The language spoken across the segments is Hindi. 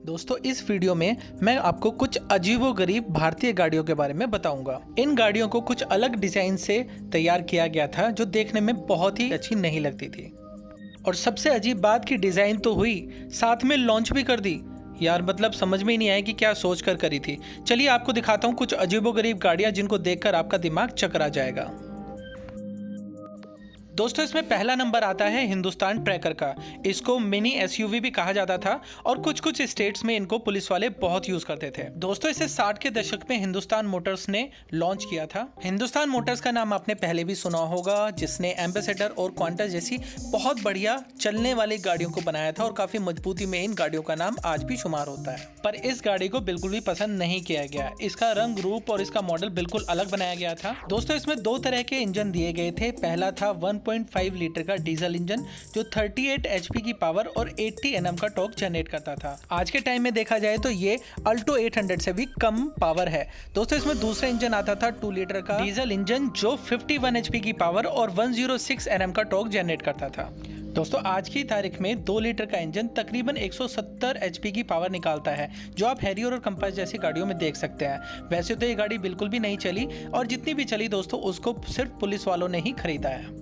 दोस्तों इस वीडियो में मैं आपको कुछ अजीबोगरीब भारतीय गाड़ियों के बारे में बताऊंगा। इन गाड़ियों को कुछ अलग डिजाइन से तैयार किया गया था जो देखने में बहुत ही अच्छी नहीं लगती थी। और सबसे अजीब बात की डिजाइन तो हुई, साथ में लॉन्च भी कर दी। यार मतलब समझ में ही नहीं आया कि क्या सोच कर करी थी। चलिए आपको दिखाता हूँ कुछ अजीबोगरीब गाड़ियाँ जिनको देखकर आपका दिमाग चकरा जाएगा। दोस्तों इसमें पहला नंबर आता है हिंदुस्तान ट्रैकर का। इसको मिनी एसयूवी भी कहा जाता था और कुछ कुछ स्टेट्स में इनको पुलिस वाले बहुत यूज करते थे। दोस्तों इसे 60 के दशक में हिंदुस्तान मोटर्स ने लॉन्च किया था। हिंदुस्तान मोटर्स का नाम आपने पहले भी सुना होगा, जिसने एम्बेसडर और क्वांटस जैसी बहुत बढ़िया चलने वाली गाड़ियों को बनाया था और काफी मजबूती में इन गाड़ियों का नाम आज भी शुमार होता है। पर इस गाड़ी को बिल्कुल भी पसंद नहीं किया गया। इसका रंग रूप और इसका मॉडल बिल्कुल अलग बनाया गया था। दोस्तों इसमें दो तरह के इंजन दिए गए थे। पहला था 1.5 लीटर का डीजल इंजन जो 38 एचपी की पावर और 80 एनएम का टॉर्क जनरेट करता था। आज के टाइम में देखा जाए तो ये अल्टो 800 से भी कम पावर है। दोस्तों इसमें दूसरा इंजन आता था 2 लीटर का डीजल इंजन जो 51 एचपी की पावर और 106 एनएम का टॉर्क जनरेट करता था। दोस्तों आज की तारीख में 2 लीटर का इंजन तकरीबन 170 एचपी की पावर निकालता है, जो आप हैरियर और कंपास जैसी गाड़ियों में देख सकते हैं। वैसे तो ये गाड़ी बिल्कुल भी नहीं चली और जितनी भी चली दोस्तों उसको सिर्फ पुलिस वालों ने ही खरीदा है।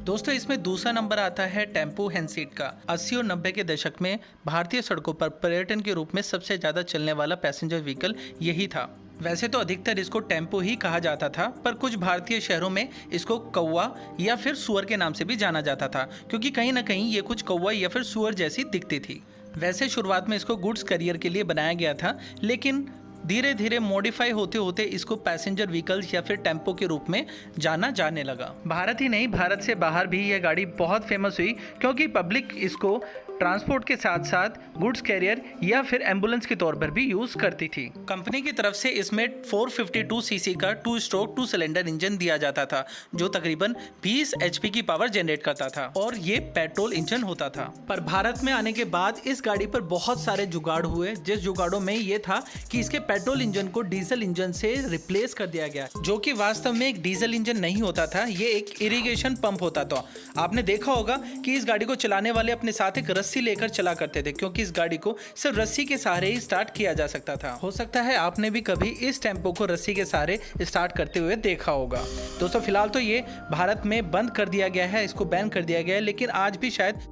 दोस्तों इसमें दूसरा नंबर आता है टेम्पो हैंसीट का। 80 और 90 के दशक में भारतीय सड़कों पर पर्यटन के रूप में सबसे ज़्यादा चलने वाला पैसेंजर व्हीकल यही था। वैसे तो अधिकतर इसको टेम्पो ही कहा जाता था, पर कुछ भारतीय शहरों में इसको कौवा या फिर सुअर के नाम से भी जाना जाता था, क्योंकि कहीं ना कहीं ये कुछ कौवा या फिर सुअर जैसी दिखती थी। वैसे शुरुआत में इसको गुड्स करियर के लिए बनाया गया था, लेकिन धीरे धीरे मॉडिफाई होते होते इसको पैसेंजर व्हीकल्स या फिर टेम्पो के रूप में जाना जाने लगा। भारत ही नहीं, भारत से बाहर भी यह गाड़ी बहुत फेमस हुई, क्योंकि पब्लिक इसको ट्रांसपोर्ट के साथ साथ गुड्स कैरियर या फिर एम्बुलेंस के तौर पर भी यूज करती थी। कंपनी की तरफ से इसमें 452 सीसी का 2 स्ट्रोक 2 सिलेंडर इंजन दिया जाता था, जो तकरीबन 20 एचपी की पावर जनरेट करता था और ये पेट्रोल इंजन होता था। पर भारत में आने के बाद इस गाड़ी पर बहुत सारे जुगाड़ हुए, जिस जुगाड़ों में ये था कि इसके पेट्रोल इंजन को डीजल इंजन से रिप्लेस कर दिया गया, जो कि वास्तव में एक डीजल इंजन नहीं होता था, ये एक इरिगेशन पंप होता था। आपने देखा होगा कि इस गाड़ी को चलाने वाले अपने साथ एक रस्सी लेकर चला करते थे, क्योंकि इस गाड़ी को सिर्फ रस्सी के सहारे ही स्टार्ट किया जा सकता था। हो सकता है आपने भी कभी इस टेम्पो को रस्सी के सहारे स्टार्ट करते हुए देखा होगा। दोस्तों फिलहाल तो ये भारत में बंद कर दिया गया है, इसको बैन कर दिया गया है, लेकिन आज भी शायद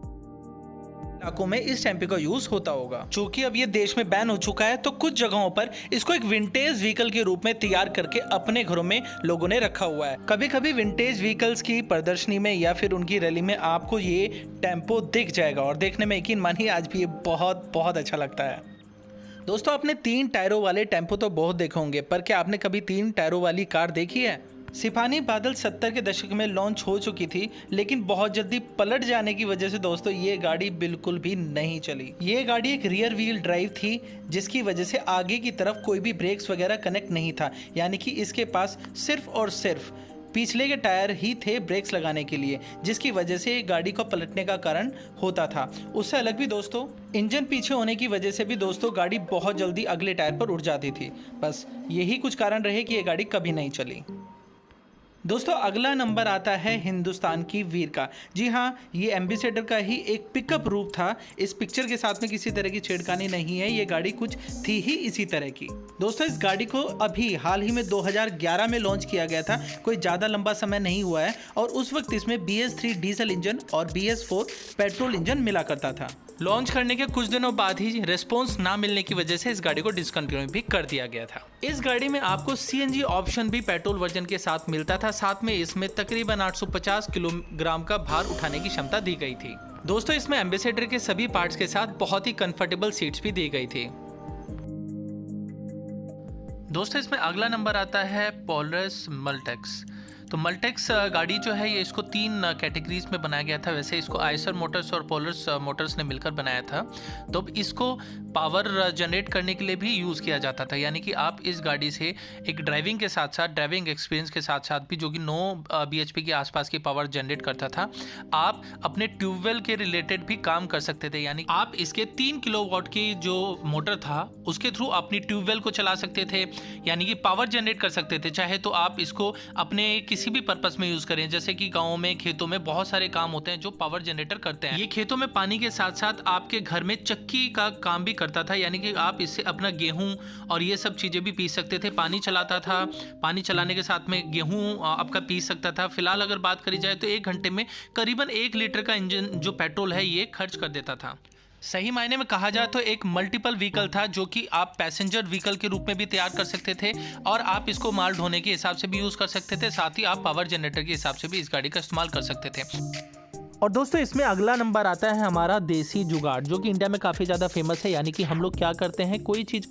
इलाकों में इस टेम्पो का यूज होता होगा। चूंकि अब ये देश में बैन हो चुका है, तो कुछ जगहों पर इसको एक विंटेज व्हीकल के रूप में तैयार करके अपने घरों में लोगों ने रखा हुआ है। कभी कभी विंटेज व्हीकल्स की प्रदर्शनी में या फिर उनकी रैली में आपको ये टेम्पो दिख जाएगा और देखने में यकीन मानिए आज भी ये बहुत बहुत अच्छा लगता है। दोस्तों आपने 3 टायरों वाले टेम्पो तो बहुत देखे होंगे, पर क्या आपने कभी 3 टायरों वाली कार देखी है? सिपाही बादल 70 के दशक में लॉन्च हो चुकी थी, लेकिन बहुत जल्दी पलट जाने की वजह से दोस्तों ये गाड़ी बिल्कुल भी नहीं चली। ये गाड़ी एक रियर व्हील ड्राइव थी, जिसकी वजह से आगे की तरफ कोई भी ब्रेक्स वगैरह कनेक्ट नहीं था, यानी कि इसके पास सिर्फ और सिर्फ पिछले के टायर ही थे ब्रेक्स लगाने के लिए, जिसकी वजह से गाड़ी को पलटने का कारण होता था। उससे अलग भी दोस्तों इंजन पीछे होने की वजह से भी दोस्तों गाड़ी बहुत जल्दी अगले टायर पर उड़ जाती थी। बस यही कुछ कारण रहे कि ये गाड़ी कभी नहीं चली। दोस्तों अगला नंबर आता है हिंदुस्तान की वीर का। जी हाँ, ये एम्बेसडर का ही एक पिकअप रूप था। इस पिक्चर के साथ में किसी तरह की छेड़खानी नहीं है, ये गाड़ी कुछ थी ही इसी तरह की। दोस्तों इस गाड़ी को अभी हाल ही में 2011 में लॉन्च किया गया था, कोई ज़्यादा लंबा समय नहीं हुआ है, और उस वक्त इसमें BS3 डीजल इंजन और BS4 पेट्रोल इंजन मिला करता था। लॉन्च करने के कुछ दिनों बाद ही रिस्पॉन्स ना मिलने की वजह से इस गाड़ी को डिसकंटिन्यू भी कर दिया गया था। इस गाड़ी में आपको CNG ऑप्शन भी पेट्रोल वर्जन के साथ मिलता था। साथ में इसमें तकरीबन 850 किलोग्राम का भार उठाने की क्षमता दी गई थी। दोस्तों इसमें एम्बेसडर के सभी पार्ट्स के साथ बहुत ही कंफर्टेबल सीट्स भी दी गई थी। दोस्तों इसमें अगला नंबर आता है पोलरस मल्टेक्स। तो मल्टेक्स गाड़ी जो है ये इसको 3 कैटेगरीज में बनाया गया था। वैसे इसको आइसर मोटर्स और पोलरस मोटर्स ने मिलकर बनाया था। तो इसको पावर जनरेट करने के लिए भी यूज़ किया जाता था, यानी कि आप इस गाड़ी से एक ड्राइविंग के साथ साथ ड्राइविंग एक्सपीरियंस के साथ साथ भी, जो कि 9 bhp के आसपास की पावर जनरेट करता था, आप अपने ट्यूबवेल के रिलेटेड भी काम कर सकते थे। यानी आप इसके 3 किलोवाट की जो मोटर था उसके थ्रू अपनी ट्यूबवेल को चला सकते थे, यानी कि पावर जनरेट कर सकते थे। चाहे तो आप इसको अपने किसी किसी भी पर्पस में यूज करें, जैसे कि गाँव में, खेतों में बहुत सारे काम होते हैं जो पावर जनरेटर करते हैं। ये खेतों में पानी के साथ साथ आपके घर में चक्की का काम भी करता था, यानी कि आप इससे अपना गेहूं और ये सब चीज़ें भी पीस सकते थे। पानी चलाता था, पानी चलाने के साथ में गेहूं आपका पीस सकता था। फिलहाल अगर बात करी जाए तो 1 घंटे में करीबन 1 लीटर का इंजन जो पेट्रोल है ये खर्च कर देता था। सही मायने में कहा जाए तो एक मल्टीपल व्हीकल था, जो कि आप पैसेंजर व्हीकल के रूप में भी तैयार कर सकते थे और आप इसको माल ढोने के हिसाब से भी यूज़ कर सकते थे। साथ ही आप पावर जनरेटर के हिसाब से भी इस गाड़ी का इस्तेमाल कर सकते थे। और दोस्तों इसमें अगला नंबर आता है हमारा देसी जुगाड़, जो कि इंडिया में काफ़ी ज़्यादा फेमस है। यानी कि हम लोग क्या करते हैं, कोई चीज़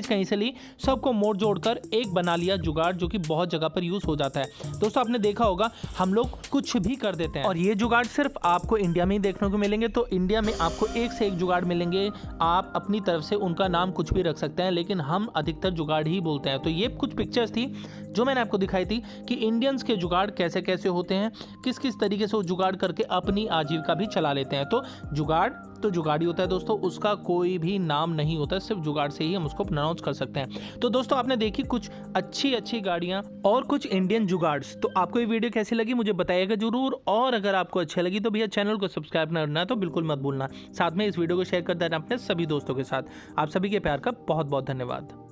कहीं से ली, सबको मोड़ जोड़कर एक बना लिया जुगाड़, जो कि बहुत जगह पर यूज़ हो जाता है। दोस्तों आपने देखा होगा हम लोग कुछ भी कर देते हैं और ये जुगाड़ सिर्फ आपको इंडिया में ही देखने को मिलेंगे। तो इंडिया में आपको एक से एक जुगाड़ मिलेंगे, आप अपनी तरफ से उनका नाम कुछ भी रख सकते हैं, लेकिन हम अधिकतर जुगाड़ ही बोलते हैं। तो ये कुछ पिक्चर्स थी जो मैंने आपको दिखाई थी कि इंडियंस के जुगाड़ कैसे कैसे होते हैं, किस किस तरीके से वो जुगाड़ करके अपनी आजीविका भी चला लेते हैं। तो जुगाड़ ही होता है दोस्तों, उसका कोई भी नाम नहीं होता, सिर्फ जुगाड़ से ही हम उसको प्रोनाउंस कर सकते हैं। तो दोस्तों आपने देखी कुछ अच्छी गाड़ियां और कुछ इंडियन जुगाड्स। तो आपको ये वीडियो कैसी लगी मुझे बताइएगा जरूर, और अगर आपको अच्छी लगी तो भैया चैनल को सब्सक्राइब करना तो बिल्कुल मत भूलना। साथ में इस वीडियो को शेयर कर देना अपने सभी दोस्तों के साथ। आप सभी के प्यार का बहुत बहुत धन्यवाद।